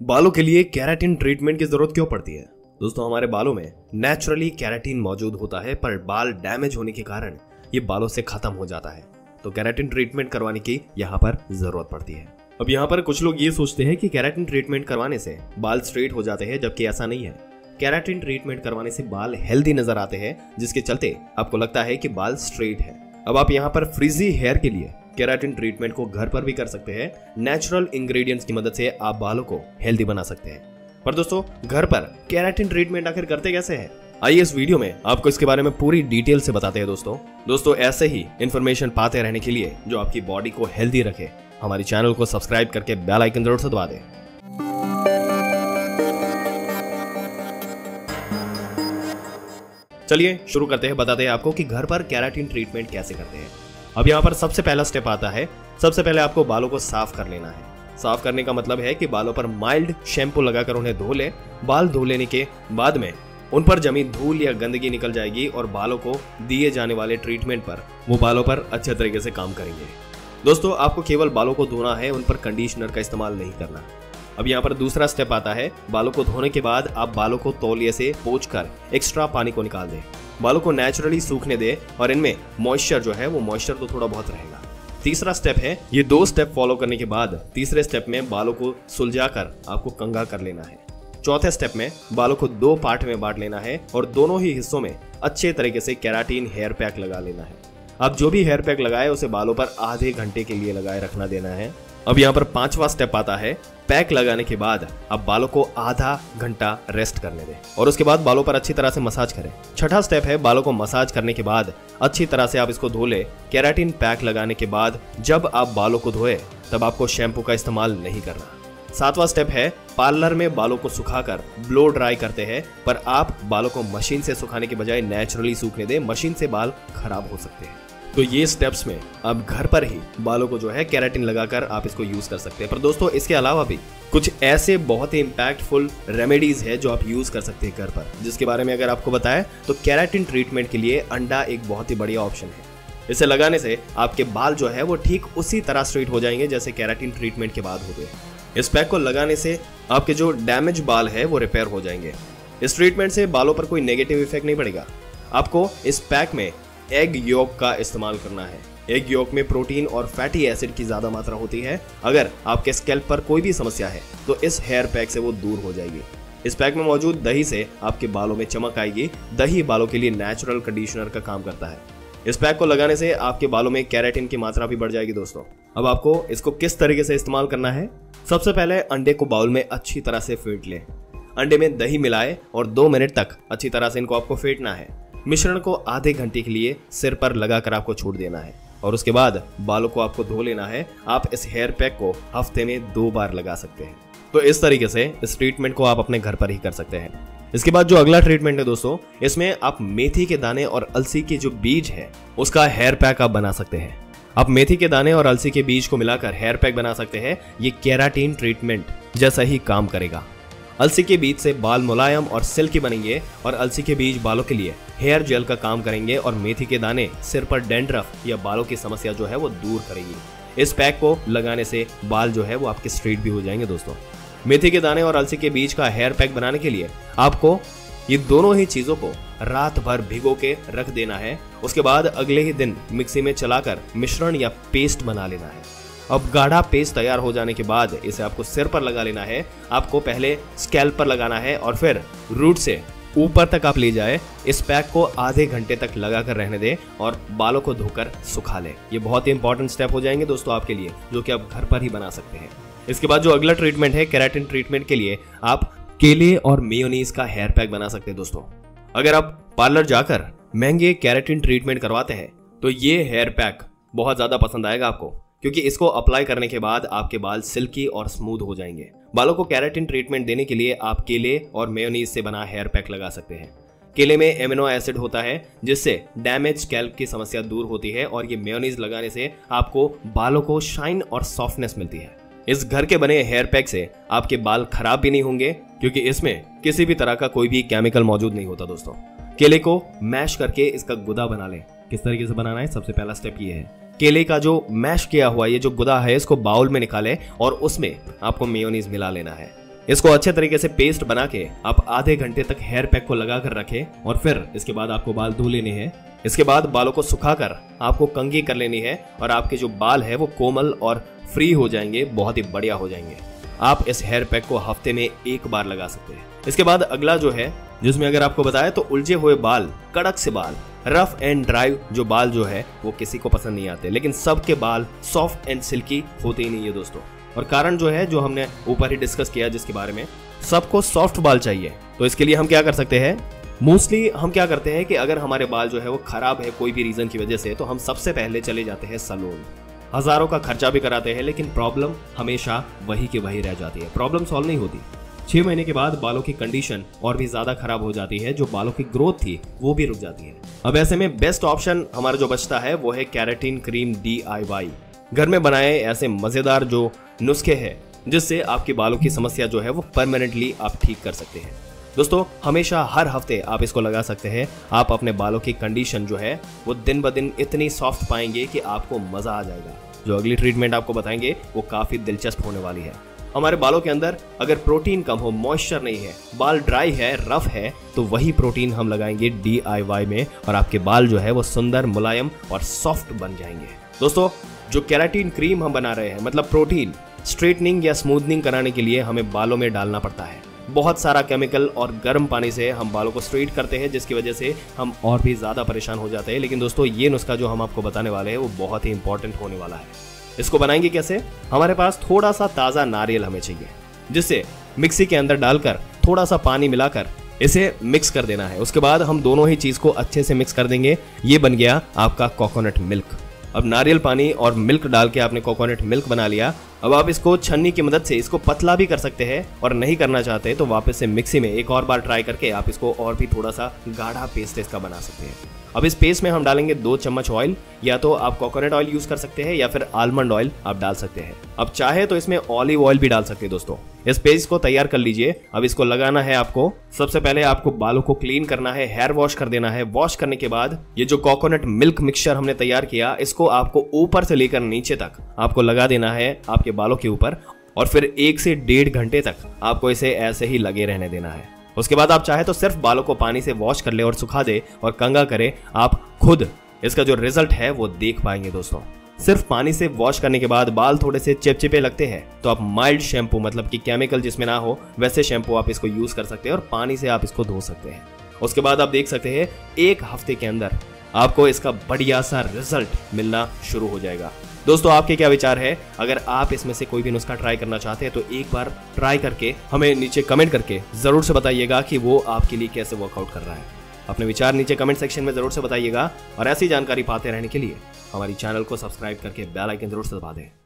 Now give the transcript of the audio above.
बालों के लिए केराटिन ट्रीटमेंट की जरूरत क्यों पड़ती है? दोस्तों, हमारे बालों में नेचुरली केराटिन मौजूद होता है, पर बाल डैमेज होने के कारण ये बालों से खत्म हो जाता है, तो केराटिन ट्रीटमेंट करवाने की यहाँ पर जरूरत पड़ती है। अब यहाँ पर कुछ लोग ये सोचते हैं कि केराटिन ट्रीटमेंट करवाने से बाल स्ट्रेट हो जाते हैं, जबकि ऐसा नहीं है। केराटिन ट्रीटमेंट करवाने से बाल हेल्दी नजर आते हैं, जिसके चलते आपको लगता है कि बाल स्ट्रेट है। अब आप यहाँ पर फ्रिजी हेयर के लिए केराटिन ट्रीटमेंट को घर पर भी कर सकते हैं। नेचुरल इंग्रेडिएंट्स की मदद से आप बालों को हेल्दी बना सकते हैं। पर दोस्तों, घर पर केराटिन ट्रीटमेंट आखिर करते कैसे हैं? आइए इस वीडियो में आपको इसके बारे में पूरी डिटेल से बताते हैं। दोस्तों ऐसे ही इंफॉर्मेशन पाते रहने के लिए जो आपकी बॉडी को हेल्दी रखे, हमारे चैनल को सब्सक्राइब करके बेल आइकन जरूर से दबा दें। चलिए शुरू करते हैं, बताते हैं आपको कि घर पर केराटिन ट्रीटमेंट कैसे करते हैं। अब यहाँ पर सबसे पहला स्टेप आता है। सबसे पहले आपको बालों को साफ कर लेना है। साफ करने का मतलब है कि बालों पर माइल्ड शैम्पू लगाकर उन्हें धो ले। बाल धो लेने के बाद में उन पर जमी धूल या गंदगी निकल जाएगी और बालों को दिए जाने वाले ट्रीटमेंट पर वो बालों पर अच्छे तरीके से काम करेंगे। दोस्तों, आपको केवल बालों को धोना है, उन पर कंडीशनर का इस्तेमाल नहीं करना। अब यहाँ पर दूसरा स्टेप आता है। बालों को धोने के बाद आप बालों को तौलिए से पोंछकर एक्स्ट्रा पानी को निकाल दें। बालों को नेचुरली सूखने दें और इनमें मॉइस्चर जो है वो मॉइस्चर तो थोड़ा बहुत रहेगा। तीसरा स्टेप है, ये दो स्टेप फॉलो करने के बाद तीसरे स्टेप में बालों को सुलझाकर आपको कंघा कर लेना है। चौथे स्टेप में बालों को दो पार्ट में बांट लेना है और दोनों ही हिस्सों में अच्छे तरीके से केराटिन हेयर पैक लगा लेना है। आप जो भी हेयर पैक लगाए उसे बालों पर आधे घंटे के लिए लगाए रखना देना है। अब यहाँ पर पांचवा स्टेप आता है। पैक लगाने के बाद आप बालों को आधा घंटा रेस्ट करने दें और उसके बाद बालों पर अच्छी तरह से मसाज करें। छठा स्टेप है, बालों को मसाज करने के बाद अच्छी तरह से आप इसको धो ले। केराटिन पैक लगाने के बाद जब आप बालों को धोए तब आपको शैम्पू का इस्तेमाल नहीं करना। सातवां स्टेप है, पार्लर में बालों को सुखाकर ब्लो ड्राई करते हैं, पर आप बालों को मशीन से सुखाने के बजाय नेचुरली सूखने दें। मशीन से बाल खराब हो सकते हैं। तो ये स्टेप्स में आप घर पर ही बालों को जो है केराटिन लगाकर आप इसको यूज कर सकते हैं। पर दोस्तों, इसके अलावा भी कुछ ऐसे बहुत ही इम्पैक्टफुल रेमेडीज है जो आप यूज कर सकते हैं घर पर, जिसके बारे में अगर आपको बताएं तो केराटिन ट्रीटमेंट के लिए अंडा एक बहुत ही बढ़िया ऑप्शन है। इसे लगाने से आपके बाल जो है वो ठीक उसी तरह स्ट्रेट हो जाएंगे जैसे केराटिन ट्रीटमेंट के बाद होते हैं। इस पैक को लगाने से आपके जो डैमेज बाल है वो रिपेयर हो जाएंगे। इस ट्रीटमेंट से बालों पर कोई नेगेटिव इफेक्ट नहीं पड़ेगा। आपको इस पैक में एग योक का इस्तेमाल करना है। एग योक में प्रोटीन और फैटी एसिड की ज्यादा मात्रा होती है। अगर आपके स्कैल्प पर कोई भी समस्या है तो इस हेयर पैक से वो दूर हो जाएगी। इस पैक में मौजूद दही से आपके बालों में चमक आएगी। दही बालों के लिए नेचुरल कंडीशनर का काम करता है। इस पैक को लगाने से आपके बालों में केराटिन की मात्रा भी बढ़ जाएगी। दोस्तों, अब आपको इसको किस तरीके से इस्तेमाल करना है? सबसे पहले अंडे को बाउल में अच्छी तरह से फेंट लें। अंडे में दही मिलाए और 2 मिनट तक अच्छी तरह से इनको आपको फेंटना है। मिश्रण को आधे घंटे के लिए सिर पर लगाकर आपको छोड़ देना है और उसके बाद बालों को आपको धो लेना है। आप इस हेयर पैक को हफ्ते में 2 बार लगा सकते हैं। तो इस तरीके से इस ट्रीटमेंट को आप अपने घर पर ही कर सकते हैं। इसके बाद जो अगला ट्रीटमेंट है दोस्तों, इसमें आप मेथी के दाने और अलसी के जो बीज है उसका हेयर पैक आप बना सकते हैं। आप मेथी के दाने और अलसी के बीज को मिलाकर हेयर पैक बना सकते हैं। ये केराटिन ट्रीटमेंट जैसा ही काम करेगा। अलसी के बीज से बाल मुलायम और सिल्की बनेंगे और अलसी के बीज बालों के लिए हेयर जेल का काम करेंगे और मेथी के दाने सिर पर डैंड्रफ या बालों की समस्या जो है वो दूर करेगी। इस पैक को लगाने से बाल जो है वो आपके स्ट्रेट भी हो जाएंगे। दोस्तों, मेथी के दाने और अलसी के बीज का हेयर पैक बनाने के लिए आपको ये दोनों ही चीजों को रात भर भिगो के रख देना है। उसके बाद अगले ही दिन मिक्सी में चलाकर मिश्रण या पेस्ट बना लेना है। अब गाढ़ा पेस्ट तैयार हो जाने के बाद इसे आपको सिर पर लगा लेना है। आपको पहले स्कैल्प पर लगाना है और फिर रूट से ऊपर तक आप ले जाए। इस पैक को आधे घंटे तक लगाकर रहने दें और बालों को धोकर सुखा लें। ये बहुत ही इंपॉर्टेंट स्टेप हो जाएंगे दोस्तों आपके लिए, जो कि आप घर पर ही बना सकते हैं। इसके बाद जो अगला ट्रीटमेंट है केराटिन ट्रीटमेंट के लिए, आप केले और मेयोनीज का हेयर पैक बना सकते हैं। दोस्तों, अगर आप पार्लर जाकर महंगे केराटिन ट्रीटमेंट करवाते हैं तो ये हेयर पैक बहुत ज्यादा पसंद आएगा आपको, क्योंकि इसको अप्लाई करने के बाद आपके बाल सिल्की और स्मूथ हो जाएंगे। बालों को केराटिन ट्रीटमेंट देने के लिए आप केले और मेयोनीज से बना हेयर पैक लगा सकते हैं। केले में एमिनो एसिड होता है जिससे डैमेज स्कैल्प की समस्या दूर होती है और ये मेयोनीज लगाने से आपको बालों को शाइन और सॉफ्टनेस मिलती है। इस घर के बने हेयर पैक से आपके बाल खराब भी नहीं होंगे, क्योंकि इसमें किसी भी तरह का कोई भी केमिकल मौजूद नहीं होता। दोस्तों, केले को मैश करके इसका गुदा बना लें। किस तरीके से बनाना है? सबसे पहला स्टेप ये है, केले का जो मैश किया हुआ ये जो गुदा है इसको बाउल में निकालें और उसमें आपको मेयोनीज मिला लेना है। इसको अच्छे तरीके से पेस्ट बना के आप आधे घंटे तक हेयर पैक को लगा कर रखें और फिर इसके बाद आपको बाल धो लेने हैं। इसके बाद बालों को सुखाकर आपको कंघी कर लेनी है और आपके जो बाल है वो कोमल और फ्री हो जाएंगे, बहुत ही बढ़िया हो जाएंगे। आप इस हेयर पैक को हफ्ते में एक बार लगा सकते हैं। इसके बाद अगला जो है, जिसमें अगर आपको बताया तो उलझे हुए बाल, कड़क से बाल, रफ एंड ड्राई जो बाल जो है वो किसी को पसंद नहीं आते, लेकिन सबके बाल सॉफ्ट एंड सिल्की होते ही नहीं है दोस्तों। और कारण जो है, जो हमने ऊपर ही डिस्कस किया, जिसके बारे में सबको सॉफ्ट बाल चाहिए। तो इसके लिए हम क्या कर सकते हैं, मोस्टली हम क्या करते हैं कि अगर हमारे बाल जो है वो खराब है कोई भी रीजन की वजह से, तो हम सबसे पहले चले जाते हैं सैलून। हजारों का खर्चा भी कराते हैं, लेकिन प्रॉब्लम हमेशा वही की वही रह जाती है, प्रॉब्लम सॉल्व नहीं होती। 6 महीने के बाद बालों की कंडीशन और भी ज्यादा खराब हो जाती है, जो बालों की ग्रोथ थी वो भी रुक जाती है। अब ऐसे में बेस्ट ऑप्शन हमारा जो बचता है वो है केराटिन क्रीम DIY। घर में बनाए ऐसे मजेदार जो नुस्खे हैं जिससे आपके बालों की समस्या जो है वो परमानेंटली आप ठीक कर सकते हैं। दोस्तों हमेशा हर हफ्ते आप इसको लगा सकते हैं। आप अपने बालों की कंडीशन जो है वो दिन ब दिन इतनी सॉफ्ट पाएंगे कि आपको मजा आ जाएगा। जो अगली ट्रीटमेंट आपको बताएंगे वो काफी दिलचस्प होने वाली है। हमारे बालों के अंदर अगर प्रोटीन कम हो, मॉइस्चर नहीं है, बाल ड्राई है, रफ है, तो वही प्रोटीन हम लगाएंगे DIY में और आपके बाल जो है वो सुंदर, मुलायम और सॉफ्ट बन जाएंगे। दोस्तों जो केराटिन क्रीम हम बना रहे हैं, मतलब प्रोटीन, स्ट्रेटनिंग या स्मूथनिंग कराने के लिए हमें बालों में डालना पड़ता है। बहुत सारा केमिकल और गर्म पानी से हम बालों को स्ट्रेट करते हैं, जिसकी वजह से हम और भी ज्यादा परेशान हो जाते हैं। लेकिन दोस्तों ये नुस्खा जो हम आपको बताने वाले हैं वो बहुत ही इंपॉर्टेंट होने वाला है। इसको बनाएंगे कैसे, हमारे पास थोड़ा सा ताजा नारियल हमें चाहिए, जिसे मिक्सी के अंदर डालकर थोड़ा सा पानी मिलाकर इसे मिक्स कर देना है। उसके बाद हम दोनों ही चीज को अच्छे से मिक्स कर देंगे। ये बन गया आपका कोकोनट मिल्क। अब नारियल पानी और मिल्क डाल के आपने कोकोनट मिल्क बना लिया। अब आप इसको छन्नी की मदद से इसको पतला भी कर सकते हैं, और नहीं करना चाहते तो वापस से मिक्सी में एक और बार ट्राई करके आप इसको और भी थोड़ा सा गाढ़ा पेस्ट इसका बना सकते हैं। अब इस पेस्ट में हम डालेंगे 2 चम्मच ऑयल, या तो आप कोकोनट ऑयल यूज कर सकते हैं या फिर आलमंड ऑयल आप डाल सकते हैं। अब चाहे तो इसमें ऑलिव ऑयल भी डाल सकते हैं। दोस्तों इस पेस्ट को तैयार कर लीजिए। अब इसको लगाना है आपको, सबसे पहले आपको बालों को क्लीन करना है, हेयर वॉश कर देना है। वॉश करने के बाद ये जो कोकोनट मिल्क मिक्सचर हमने तैयार किया, इसको आपको ऊपर से लेकर नीचे तक आपको लगा देना है आपके बालों के ऊपर, और फिर 1 से 1.5 घंटे तक आपको इसे ऐसे ही लगे रहने देना है। उसके बाद आप चाहे तो सिर्फ बालों को पानी से वॉश कर ले और सुखा दे और कंघा करे। आप खुद इसका जो रिजल्ट है वो देख पाएंगे। दोस्तों सिर्फ पानी से वॉश करने के बाद बाल थोड़े से चिपचिपे लगते हैं, तो आप माइल्ड शैम्पू, मतलब कि केमिकल जिसमें ना हो वैसे शैम्पू आप इसको यूज कर सकते हैं और पानी से आप इसको धो सकते हैं। उसके बाद आप देख सकते हैं 1 हफ्ते के अंदर आपको इसका बढ़िया सा रिजल्ट मिलना शुरू हो जाएगा। दोस्तों आपके क्या विचार है, अगर आप इसमें से कोई भी नुस्खा ट्राई करना चाहते हैं तो एक बार ट्राई करके हमें नीचे कमेंट करके जरूर से बताइएगा कि वो आपके लिए कैसे वर्कआउट कर रहा है। अपने विचार नीचे कमेंट सेक्शन में जरूर से बताइएगा, और ऐसी जानकारी पाते रहने के लिए हमारी चैनल को सब्सक्राइब करके बेल आइकन जरूर से दबा दें।